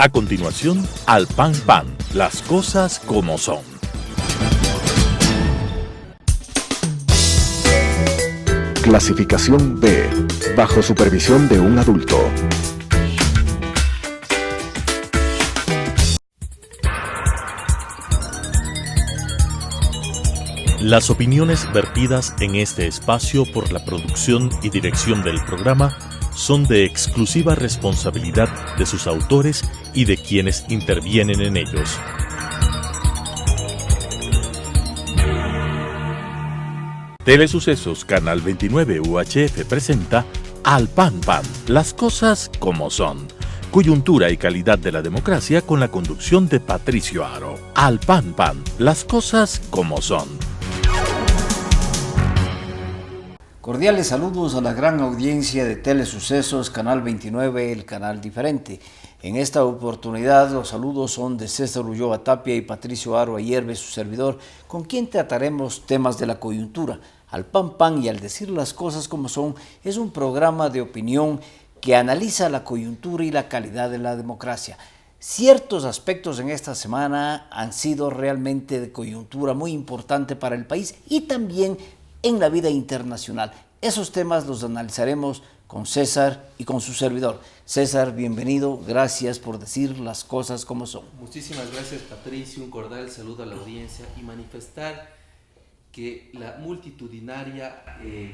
A continuación, Al Pan Pan, las cosas como son. Clasificación B, bajo supervisión de un adulto. Las opiniones vertidas en este espacio por la producción y dirección del programa son de exclusiva responsabilidad de sus autores y de quienes intervienen en ellos. Telesucesos Canal 29 UHF presenta Al Pan Pan, las cosas como son. Coyuntura y calidad de la democracia con la conducción de Patricio Aro. Al Pan Pan, las cosas como son. Cordiales saludos a la gran audiencia de Telesucesos Canal 29, el canal diferente. En esta oportunidad los saludos son de César Ulloa Tapia y Patricio Aro Ayerbe, su servidor, con quien trataremos temas de la coyuntura. Al Pan Pan y al decir las cosas como son es un programa de opinión que analiza la coyuntura y la calidad de la democracia. Ciertos aspectos en esta semana han sido realmente de coyuntura muy importante para el país y también en la vida internacional. Esos temas los analizaremos con César y con su servidor. César, bienvenido, gracias por decir las cosas como son. Muchísimas gracias, Patricio, un cordial saludo a la audiencia y manifestar que la multitudinaria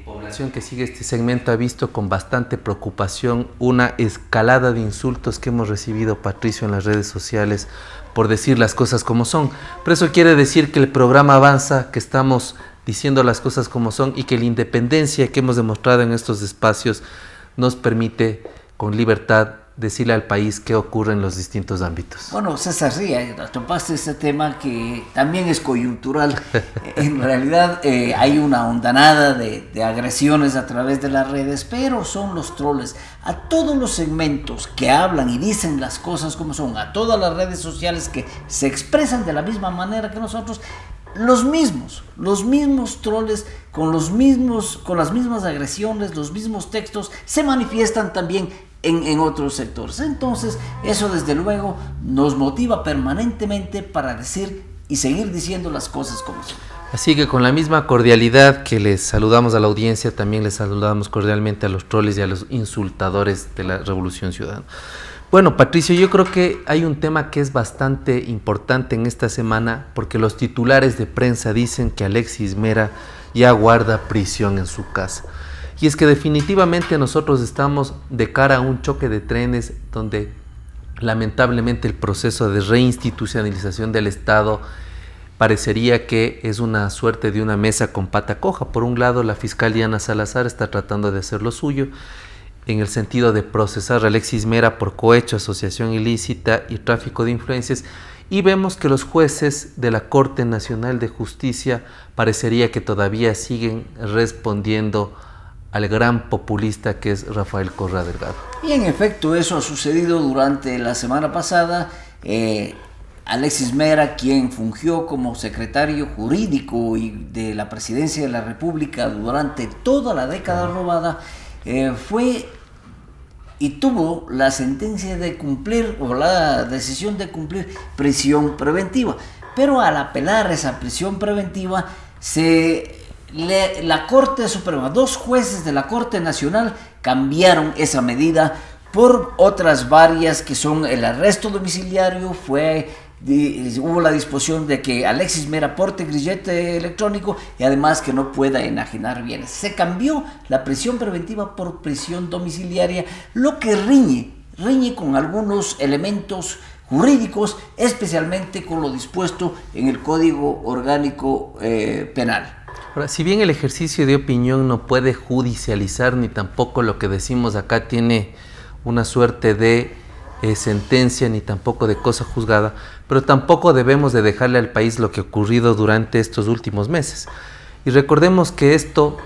población que sigue este segmento ha visto con bastante preocupación una escalada de insultos que hemos recibido, Patricio, en las redes sociales por decir las cosas como son. Pero eso quiere decir que el programa avanza, que estamos diciendo las cosas como son y que la independencia que hemos demostrado en estos espacios nos permite con libertad decirle al país qué ocurre en los distintos ámbitos. Bueno, César, sí, topaste este tema que también es coyuntural. En realidad hay una hondanada de agresiones a través de las redes, pero son los troles. A todos los segmentos que hablan y dicen las cosas como son, a todas las redes sociales que se expresan de la misma manera que nosotros, los mismos troles con las mismas agresiones, los mismos textos se manifiestan también en otros sectores. Entonces, eso desde luego nos motiva permanentemente para decir y seguir diciendo las cosas como son. Así que con la misma cordialidad que les saludamos a la audiencia, también les saludamos cordialmente a los troles y a los insultadores de la Revolución Ciudadana. Bueno, Patricio, yo creo que hay un tema que es bastante importante en esta semana porque los titulares de prensa dicen que Alexis Mera ya guarda prisión en su casa. Y es que definitivamente nosotros estamos de cara a un choque de trenes donde lamentablemente el proceso de reinstitucionalización del Estado parecería que es una suerte de una mesa con pata coja. Por un lado, la fiscal Diana Salazar está tratando de hacer lo suyo en el sentido de procesar a Alexis Mera por cohecho, asociación ilícita y tráfico de influencias, y vemos que los jueces de la Corte Nacional de Justicia parecería que todavía siguen respondiendo al gran populista que es Rafael Correa Delgado. Y en efecto eso ha sucedido durante la semana pasada. Alexis Mera, quien fungió como secretario jurídico de la Presidencia de la República durante toda la década robada, fue y tuvo la sentencia de cumplir o la decisión de cumplir prisión preventiva. Pero al apelar esa prisión preventiva, la Corte Suprema, 2 jueces de la Corte Nacional cambiaron esa medida por otras varias que son el arresto domiciliario. Hubo la disposición de que Alexis Mera porte grillete electrónico y además que no pueda enajenar bienes. Se cambió la prisión preventiva por prisión domiciliaria, lo que riñe con algunos elementos jurídicos, especialmente con lo dispuesto en el Código Orgánico Penal. Ahora, si bien el ejercicio de opinión no puede judicializar ni tampoco lo que decimos acá tiene una suerte de sentencia ni tampoco de cosa juzgada, pero tampoco debemos de dejarle al país lo que ha ocurrido durante estos últimos meses. Y recordemos que esto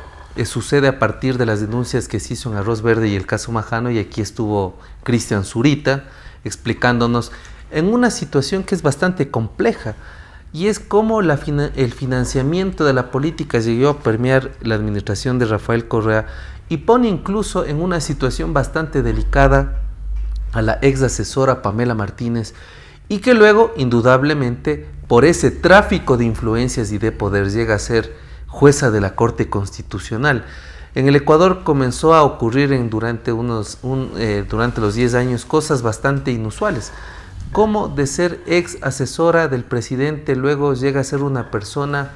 sucede a partir de las denuncias que se hizo en Arroz Verde y el caso Majano, y aquí estuvo Cristian Zurita explicándonos en una situación que es bastante compleja, y es cómo el financiamiento de la política llegó a permear la administración de Rafael Correa y pone incluso en una situación bastante delicada a la ex asesora Pamela Martínez, y que luego, indudablemente, por ese tráfico de influencias y de poder llega a ser jueza de la Corte Constitucional. En el Ecuador comenzó a ocurrir durante los 10 años cosas bastante inusuales, como de ser ex asesora del presidente, luego llega a ser una persona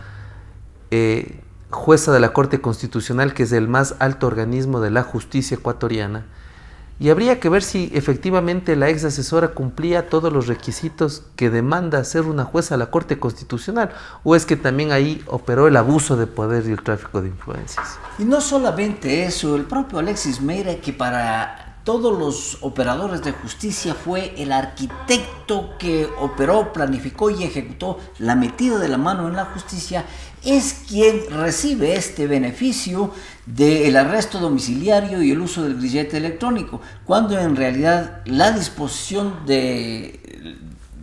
jueza de la Corte Constitucional, que es el más alto organismo de la justicia ecuatoriana. Y habría que ver si efectivamente la ex asesora cumplía todos los requisitos que demanda ser una jueza de la Corte Constitucional, o es que también ahí operó el abuso de poder y el tráfico de influencias. Y no solamente eso, el propio Alexis Meira, que para todos los operadores de justicia fue el arquitecto que operó, planificó y ejecutó la metida de la mano en la justicia, es quien recibe este beneficio del arresto domiciliario y el uso del grillete electrónico, cuando en realidad la disposición de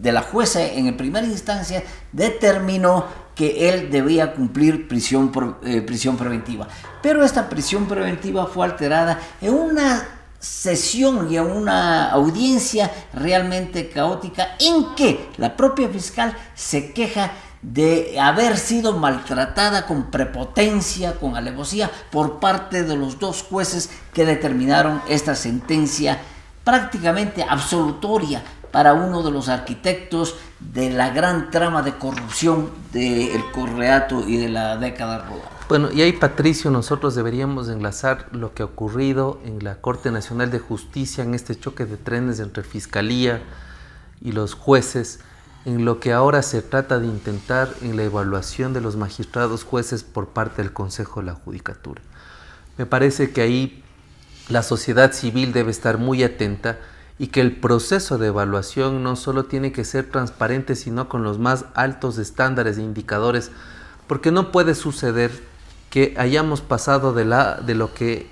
la jueza en primera instancia determinó que él debía cumplir prisión preventiva. Pero esta prisión preventiva fue alterada en una sesión y en una audiencia realmente caótica, en que la propia fiscal se queja de haber sido maltratada con prepotencia, con alevosía, por parte de los dos jueces que determinaron esta sentencia prácticamente absolutoria para uno de los arquitectos de la gran trama de corrupción del Correato y de la década rodada. Bueno, y ahí, Patricio, nosotros deberíamos enlazar lo que ha ocurrido en la Corte Nacional de Justicia, en este choque de trenes entre Fiscalía y los jueces, en lo que ahora se trata de intentar en la evaluación de los magistrados jueces por parte del Consejo de la Judicatura. Me parece que ahí la sociedad civil debe estar muy atenta, y que el proceso de evaluación no solo tiene que ser transparente, sino con los más altos estándares e indicadores, porque no puede suceder que hayamos pasado de lo que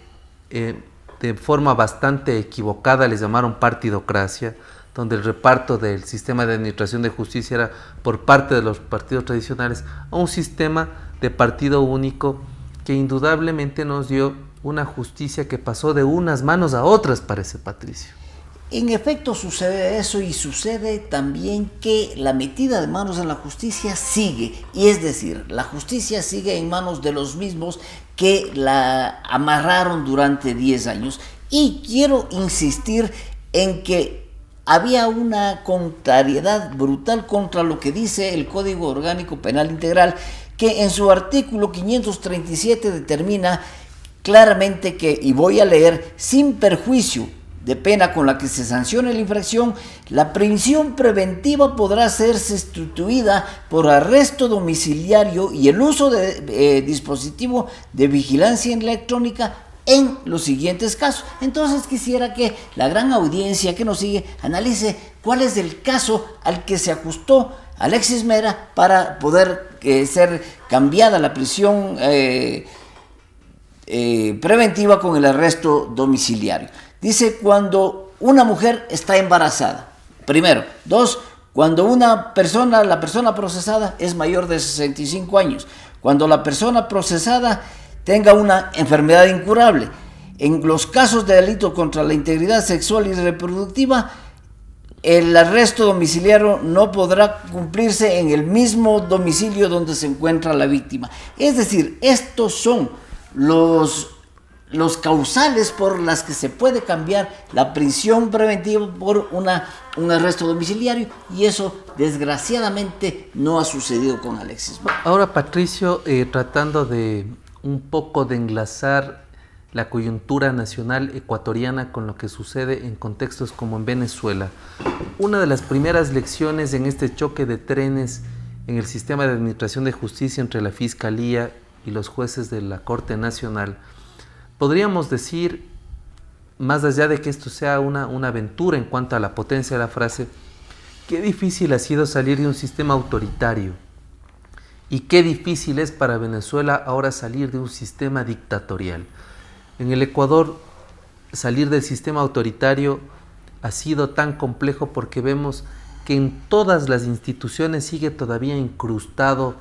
de forma bastante equivocada les llamaron partidocracia, donde el reparto del sistema de administración de justicia era por parte de los partidos tradicionales, a un sistema de partido único que indudablemente nos dio una justicia que pasó de unas manos a otras, parece, Patricio. En efecto sucede eso, y sucede también que la metida de manos en la justicia sigue, y es decir, la justicia sigue en manos de los mismos que la amarraron durante 10 años. Y quiero insistir en que había una contrariedad brutal contra lo que dice el Código Orgánico Penal Integral, que en su artículo 537 determina claramente que, y voy a leer, sin perjuicio de pena con la que se sancione la infracción, la prisión preventiva podrá ser sustituida por arresto domiciliario y el uso de dispositivo de vigilancia electrónica en los siguientes casos. Entonces quisiera que la gran audiencia que nos sigue analice cuál es el caso al que se ajustó Alexis Meira para poder ser cambiada la prisión preventiva con el arresto domiciliario. Dice, cuando una mujer está embarazada, primero. 2, cuando la persona procesada es mayor de 65 años. Cuando la persona procesada tenga una enfermedad incurable. En los casos de delito contra la integridad sexual y reproductiva, el arresto domiciliario no podrá cumplirse en el mismo domicilio donde se encuentra la víctima. Es decir, estos son los causales por las que se puede cambiar la prisión preventiva por un arresto domiciliario, y eso desgraciadamente no ha sucedido con Alexis. Ahora, Patricio, tratando de un poco de enlazar la coyuntura nacional ecuatoriana con lo que sucede en contextos como en Venezuela, una de las primeras lecciones en este choque de trenes en el sistema de administración de justicia entre la Fiscalía y los jueces de la Corte Nacional, podríamos decir, más allá de que esto sea una aventura en cuanto a la potencia de la frase, qué difícil ha sido salir de un sistema autoritario, y qué difícil es para Venezuela ahora salir de un sistema dictatorial. En el Ecuador, salir del sistema autoritario ha sido tan complejo porque vemos que en todas las instituciones sigue todavía incrustado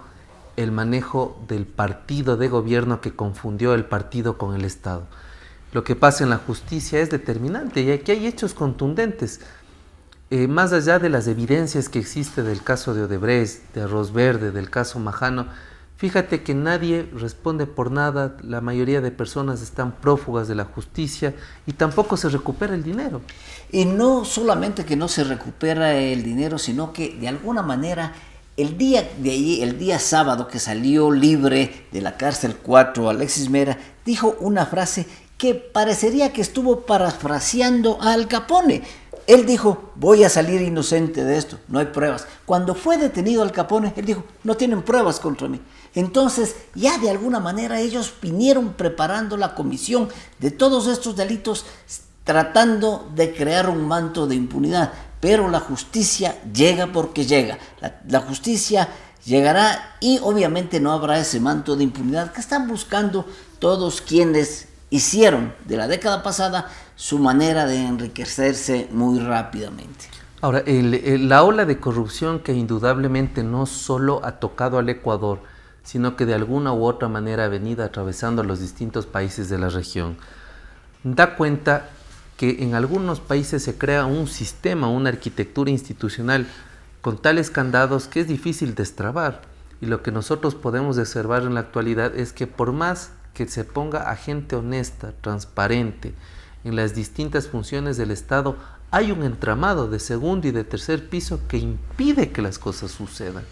el manejo del partido de gobierno que confundió el partido con el Estado. lo que pasa en la justicia es determinante y aquí hay hechos contundentes. Más allá de las evidencias que existe del caso de Odebrecht, de Arroz Verde, del caso Majano, fíjate que nadie responde por nada, la mayoría de personas están prófugas de la justicia y tampoco se recupera el dinero. Y no solamente que no se recupera el dinero, sino que de alguna manera el día sábado que salió libre de la cárcel 4, Alexis Mera dijo una frase que parecería que estuvo parafraseando a Al Capone. Él dijo, voy a salir inocente de esto, no hay pruebas. Cuando fue detenido Al Capone, él dijo, no tienen pruebas contra mí. Entonces, ya de alguna manera ellos vinieron preparando la comisión de todos estos delitos, tratando de crear un manto de impunidad. Pero la justicia llega porque llega. La justicia llegará y obviamente no habrá ese manto de impunidad que están buscando todos quienes hicieron de la década pasada su manera de enriquecerse muy rápidamente. Ahora, la ola de corrupción que indudablemente no solo ha tocado al Ecuador, sino que de alguna u otra manera ha venido atravesando los distintos países de la región, da cuenta que en algunos países se crea un sistema, una arquitectura institucional con tales candados que es difícil destrabar. Y lo que nosotros podemos observar en la actualidad es que por más que se ponga a gente honesta, transparente, en las distintas funciones del Estado, hay un entramado de segundo y de tercer piso que impide que las cosas sucedan.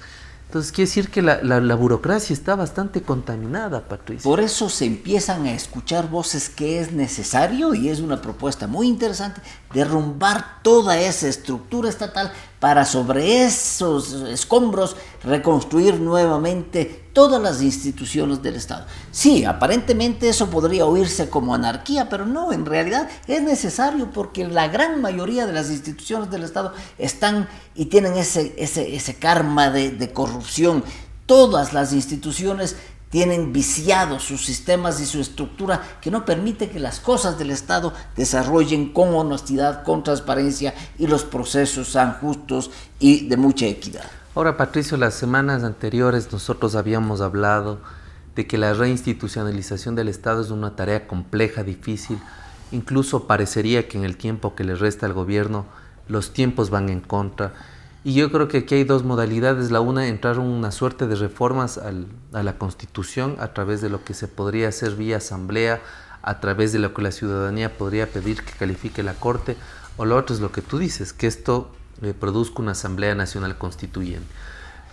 Entonces quiere decir que la burocracia está bastante contaminada, Patricio. Por eso se empiezan a escuchar voces que es necesario, y es una propuesta muy interesante, derrumbar toda esa estructura estatal para sobre esos escombros reconstruir nuevamente todas las instituciones del Estado. Sí, aparentemente eso podría oírse como anarquía, pero no, en realidad es necesario porque la gran mayoría de las instituciones del Estado están y tienen ese karma de corrupción. Todas las instituciones tienen viciados sus sistemas y su estructura que no permite que las cosas del Estado desarrollen con honestidad, con transparencia y los procesos sean justos y de mucha equidad. Ahora, Patricio, las semanas anteriores nosotros habíamos hablado de que la reinstitucionalización del Estado es una tarea compleja, difícil. Incluso parecería que en el tiempo que le resta al gobierno, los tiempos van en contra. Y yo creo que aquí hay dos modalidades. La una, entrar en una suerte de reformas a la Constitución a través de lo que se podría hacer vía asamblea, a través de lo que la ciudadanía podría pedir que califique la Corte. O lo otro es lo que tú dices, que esto produzca una Asamblea Nacional Constituyente.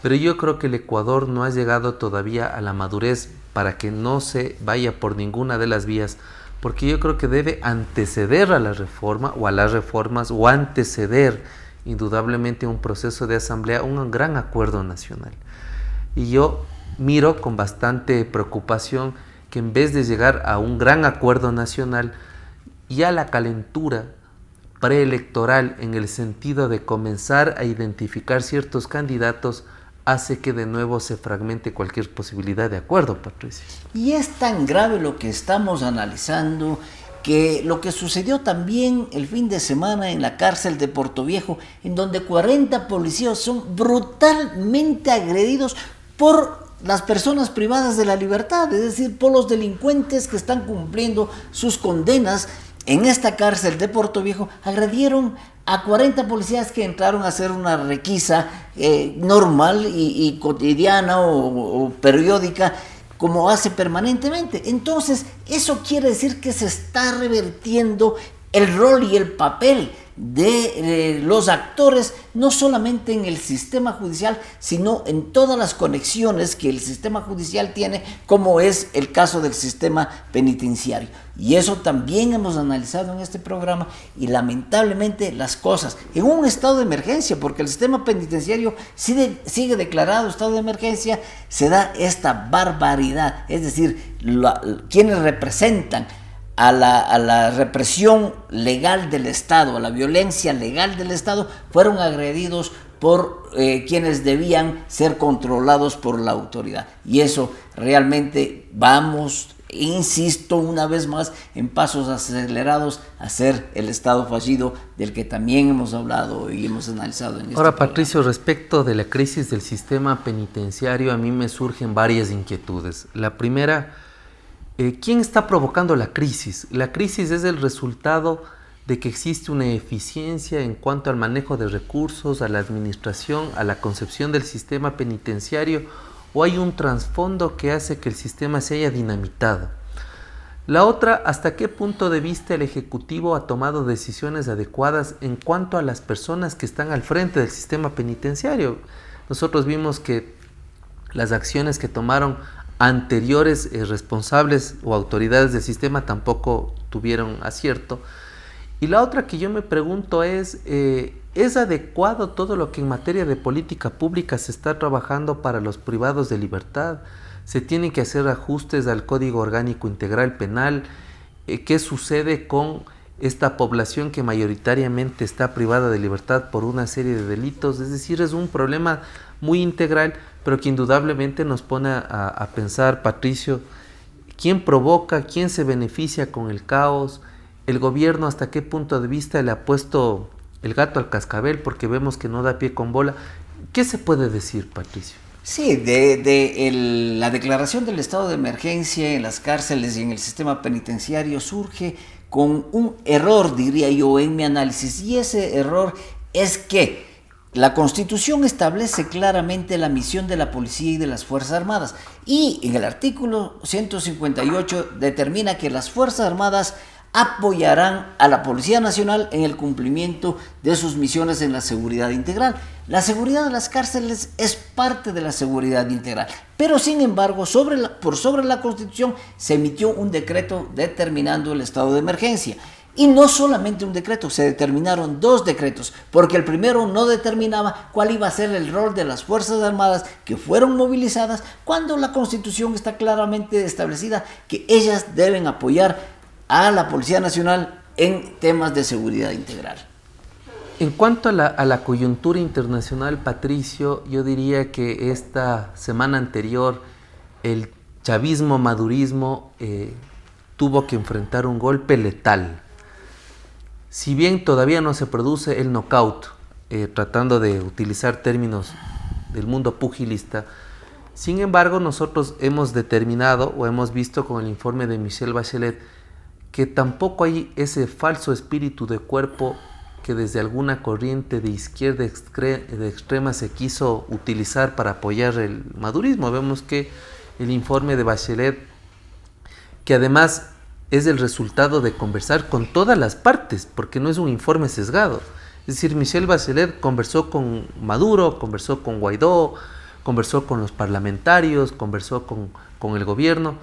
Pero yo creo que el Ecuador no ha llegado todavía a la madurez para que no se vaya por ninguna de las vías, porque yo creo que debe anteceder a la reforma o a las reformas o anteceder indudablemente un proceso de asamblea, un gran acuerdo nacional. Y yo miro con bastante preocupación que en vez de llegar a un gran acuerdo nacional, ya la calentura preelectoral en el sentido de comenzar a identificar ciertos candidatos hace que de nuevo se fragmente cualquier posibilidad de acuerdo, Patricia. Y es tan grave lo que estamos analizando que lo que sucedió también el fin de semana en la cárcel de Portoviejo, en donde 40 policías son brutalmente agredidos por las personas privadas de la libertad, es decir, por los delincuentes que están cumpliendo sus condenas en esta cárcel de Portoviejo, agredieron a 40 policías que entraron a hacer una requisa normal y cotidiana o periódica, como hace permanentemente. Entonces, eso quiere decir que se está revertiendo el rol y el papel de los actores, no solamente en el sistema judicial, sino en todas las conexiones que el sistema judicial tiene, como es el caso del sistema penitenciario. Y eso también hemos analizado en este programa, y lamentablemente las cosas en un estado de emergencia, porque el sistema penitenciario sigue declarado estado de emergencia, se da esta barbaridad, es decir, quienes representan a la represión legal del Estado, a la violencia legal del Estado, fueron agredidos por quienes debían ser controlados por la autoridad. Y eso realmente vamos, insisto una vez más, en pasos acelerados a ser el Estado fallido del que también hemos hablado y hemos analizado en este Ahora, programa. Patricio, respecto de la crisis del sistema penitenciario, a mí me surgen varias inquietudes. La primera, ¿Quién está provocando la crisis? La crisis es el resultado de que existe una eficiencia en cuanto al manejo de recursos, a la administración, a la concepción del sistema penitenciario, o hay un trasfondo que hace que el sistema se haya dinamitado. La otra, ¿hasta qué punto de vista el Ejecutivo ha tomado decisiones adecuadas en cuanto a las personas que están al frente del sistema penitenciario? Nosotros vimos que las acciones que tomaron anteriores responsables o autoridades del sistema tampoco tuvieron acierto. Y la otra que yo me pregunto ¿es adecuado todo lo que en materia de política pública se está trabajando para los privados de libertad? ¿Se tienen que hacer ajustes al Código Orgánico Integral Penal? ¿Qué sucede con esta población que mayoritariamente está privada de libertad por una serie de delitos? Es decir, es un problema muy integral, pero que indudablemente nos pone a pensar, Patricio, ¿quién provoca, quién se beneficia con el caos? ¿El gobierno hasta qué punto de vista le ha puesto el gato al cascabel porque vemos que no da pie con bola? ¿Qué se puede decir, Patricio? Sí, la declaración del estado de emergencia en las cárceles y en el sistema penitenciario surge con un error, diría yo, en mi análisis, y ese error es que la Constitución establece claramente la misión de la policía y de las Fuerzas Armadas, y en el artículo 158 determina que las Fuerzas Armadas apoyarán a la Policía Nacional en el cumplimiento de sus misiones en la seguridad integral. La seguridad de las cárceles es parte de la seguridad integral, pero sin embargo, por sobre la Constitución se emitió un decreto determinando el estado de emergencia. Y no solamente un decreto, se determinaron 2 decretos, porque el primero no determinaba cuál iba a ser el rol de las Fuerzas Armadas que fueron movilizadas, cuando la Constitución está claramente establecida que ellas deben apoyar a la Policía Nacional en temas de seguridad integral. En cuanto a la coyuntura internacional, Patricio, yo diría que esta semana anterior el chavismo-madurismo tuvo que enfrentar un golpe letal. Si bien todavía no se produce el knockout, tratando de utilizar términos del mundo pugilista, sin embargo nosotros hemos determinado o hemos visto con el informe de Michelle Bachelet que tampoco hay ese falso espíritu de cuerpo que desde alguna corriente de izquierda de extrema se quiso utilizar para apoyar el madurismo. Vemos que el informe de Bachelet, que además es el resultado de conversar con todas las partes, porque no es un informe sesgado. Es decir, Michelle Bachelet conversó con Maduro, conversó con Guaidó, conversó con los parlamentarios, conversó con el gobierno,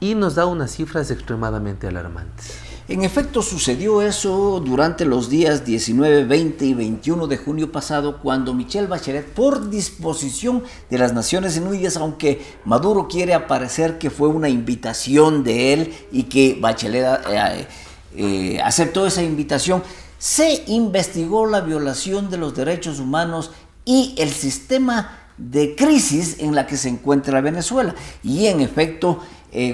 y nos da unas cifras extremadamente alarmantes. En efecto, sucedió eso durante los días 19, 20 y 21 de junio pasado, cuando Michelle Bachelet, por disposición de las Naciones Unidas, aunque Maduro quiere aparecer que fue una invitación de él y que Bachelet aceptó esa invitación, se investigó la violación de los derechos humanos y el sistema de crisis en la que se encuentra Venezuela. Y en efecto,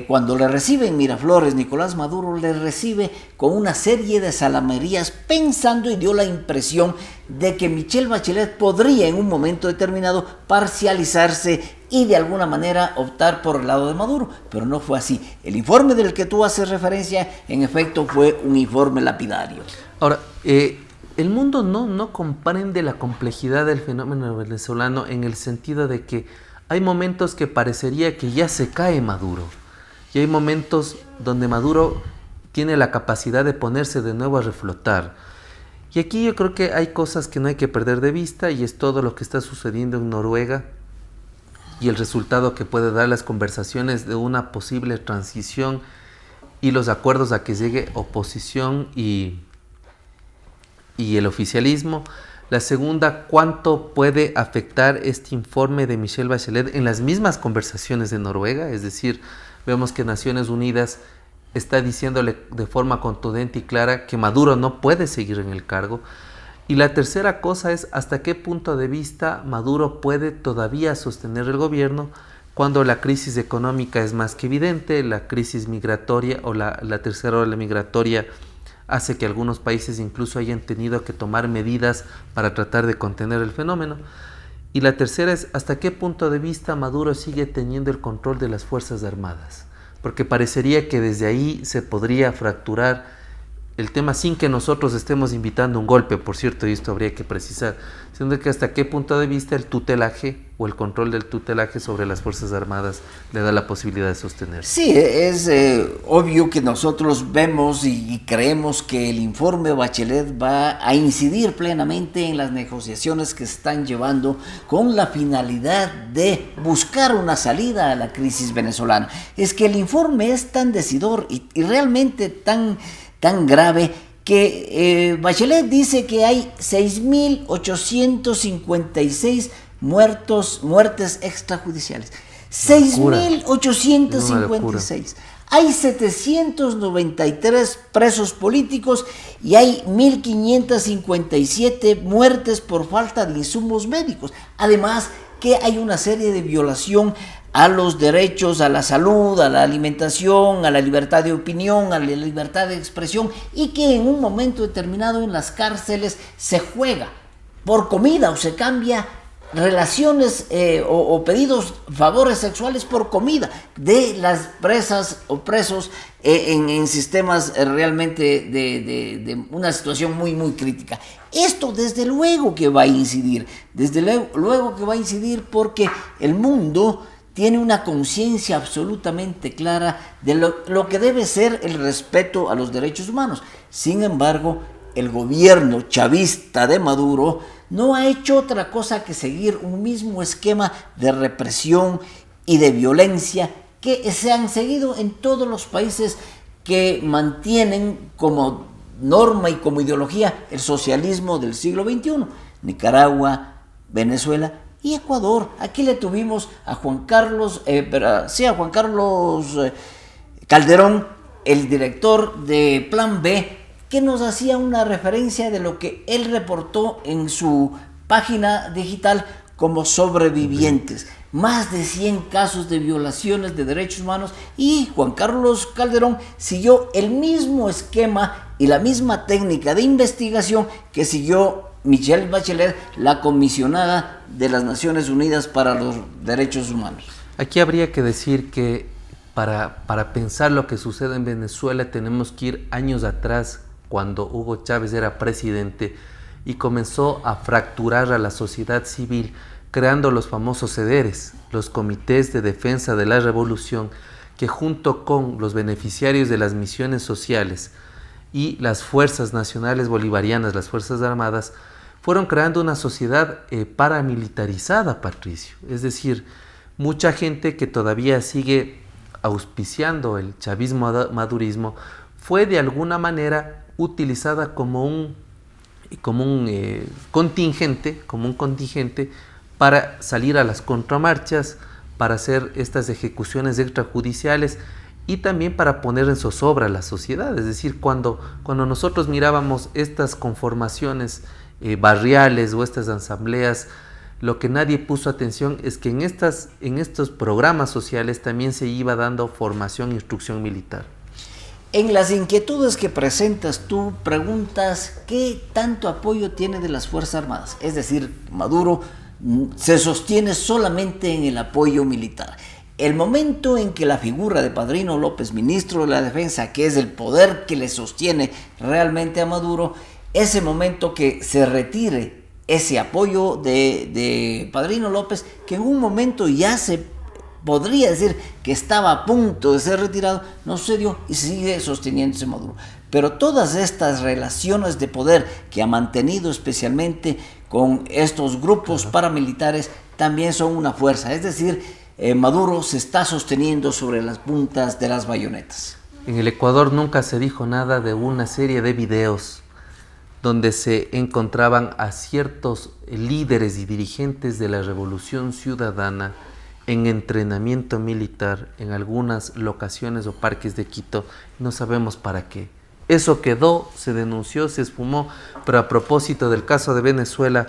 cuando le recibe en Miraflores, Nicolás Maduro le recibe con una serie de salamerías, pensando y dio la impresión de que Michelle Bachelet podría en un momento determinado parcializarse y de alguna manera optar por el lado de Maduro, pero no fue así. El informe del que tú haces referencia, en efecto, fue un informe lapidario. Ahora, el mundo no comprende la complejidad del fenómeno venezolano en el sentido de que hay momentos que parecería que ya se cae Maduro. Y hay momentos donde Maduro tiene la capacidad de ponerse de nuevo a reflotar. Y aquí yo creo que hay cosas que no hay que perder de vista, y es todo lo que está sucediendo en Noruega y el resultado que puede dar las conversaciones de una posible transición y los acuerdos a que llegue oposición y el oficialismo. La segunda, ¿cuánto puede afectar este informe de Michelle Bachelet en las mismas conversaciones de Noruega? Es decir, vemos que Naciones Unidas está diciéndole de forma contundente y clara que Maduro no puede seguir en el cargo. Y la tercera cosa es hasta qué punto de vista Maduro puede todavía sostener el gobierno cuando la crisis económica es más que evidente, la crisis migratoria o la tercera ola migratoria hace que algunos países incluso hayan tenido que tomar medidas para tratar de contener el fenómeno. Y la tercera es hasta qué punto de vista Maduro sigue teniendo el control de las Fuerzas Armadas. porque parecería que desde ahí se podría fracturar el tema sin que nosotros estemos invitando un golpe, por cierto, y esto habría que precisar, sino que hasta qué punto de vista el tutelaje o el control del tutelaje sobre las Fuerzas Armadas le da la posibilidad de sostenerse. Sí, es obvio que nosotros vemos y creemos que el informe Bachelet va a incidir plenamente en las negociaciones que se están llevando con la finalidad de buscar una salida a la crisis venezolana. Es que el informe es tan decidor y realmente tan grave que Bachelet dice que hay 6.856 muertes extrajudiciales. 6.856. Hay 793 presos políticos y hay 1.557 muertes por falta de insumos médicos. Además que hay una serie de violación a los derechos a la salud, a la alimentación, a la libertad de opinión, a la libertad de expresión, y que en un momento determinado en las cárceles se juega por comida o se cambia relaciones o pedidos, favores sexuales por comida de las presas o presos en sistemas realmente de una situación muy crítica. Esto desde luego que va a incidir, porque el mundo tiene una conciencia absolutamente clara de lo que debe ser el respeto a los derechos humanos. Sin embargo, el gobierno chavista de Maduro no ha hecho otra cosa que seguir un mismo esquema de represión y de violencia que se han seguido en todos los países que mantienen como norma y como ideología el socialismo del siglo XXI. Nicaragua, Venezuela y Ecuador. Aquí le tuvimos a Juan Carlos Calderón, el director de Plan B, que nos hacía una referencia de lo que él reportó en su página digital como sobrevivientes. Más de 100 casos de violaciones de derechos humanos, y Juan Carlos Calderón siguió el mismo esquema y la misma técnica de investigación que siguió Michelle Bachelet, la comisionada de las Naciones Unidas para los Derechos Humanos. Aquí habría que decir que para pensar lo que sucede en Venezuela tenemos que ir años atrás, cuando Hugo Chávez era presidente y comenzó a fracturar a la sociedad civil, creando los famosos CEDERES, los comités de defensa de la revolución, que junto con los beneficiarios de las misiones sociales y las fuerzas nacionales bolivarianas, las Fuerzas Armadas, fueron creando una sociedad paramilitarizada, Patricio. Es decir, mucha gente que todavía sigue auspiciando el chavismo-madurismo fue de alguna manera utilizada como un contingente para salir a las contramarchas, para hacer estas ejecuciones extrajudiciales y también para poner en zozobra a la sociedad. Es decir, cuando nosotros mirábamos estas conformaciones barriales o estas asambleas, lo que nadie puso atención es que en estos programas sociales también se iba dando formación e instrucción militar. En las inquietudes que presentas tú preguntas qué tanto apoyo tiene de las Fuerzas Armadas. Es decir, Maduro se sostiene solamente en el apoyo militar. El momento en que la figura de Padrino López, ministro de la Defensa, que es el poder que le sostiene realmente a Maduro, ese momento que se retire ese apoyo de Padrino López, que en un momento ya se podría decir que estaba a punto de ser retirado, no sucedió y sigue sosteniéndose Maduro. Pero todas estas relaciones de poder que ha mantenido especialmente con estos grupos paramilitares también son una fuerza. Es decir, Maduro se está sosteniendo sobre las puntas de las bayonetas. En el Ecuador nunca se dijo nada de una serie de videos donde se encontraban a ciertos líderes y dirigentes de la Revolución Ciudadana en entrenamiento militar en algunas locaciones o parques de Quito. No sabemos para qué. Eso quedó, se denunció, se esfumó, pero a propósito del caso de Venezuela,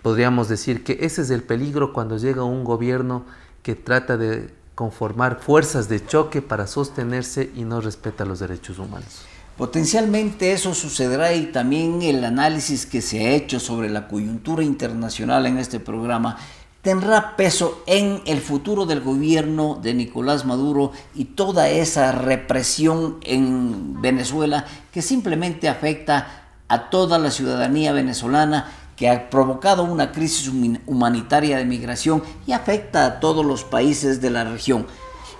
podríamos decir que ese es el peligro cuando llega un gobierno que trata de conformar fuerzas de choque para sostenerse y no respeta los derechos humanos. Potencialmente eso sucederá, y también el análisis que se ha hecho sobre la coyuntura internacional en este programa tendrá peso en el futuro del gobierno de Nicolás Maduro y toda esa represión en Venezuela que simplemente afecta a toda la ciudadanía venezolana, que ha provocado una crisis humanitaria de migración y afecta a todos los países de la región.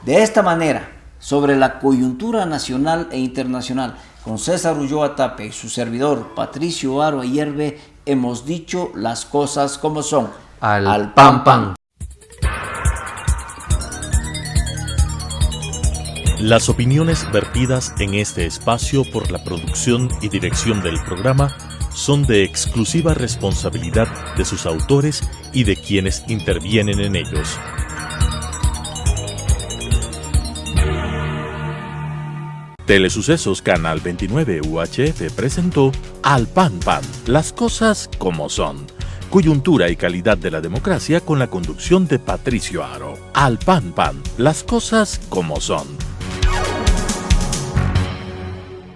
De esta manera, sobre la coyuntura nacional e internacional, con César Ulloa Tapia y su servidor Patricio Aro Ayerbe, hemos dicho las cosas como son. Al pan pan. Las opiniones vertidas en este espacio por la producción y dirección del programa son de exclusiva responsabilidad de sus autores y de quienes intervienen en ellos. Telesucesos Canal 29 UHF presentó Al Pan Pan, las cosas como son. Coyuntura y calidad de la democracia con la conducción de Patricio Aro. Al Pan Pan, las cosas como son.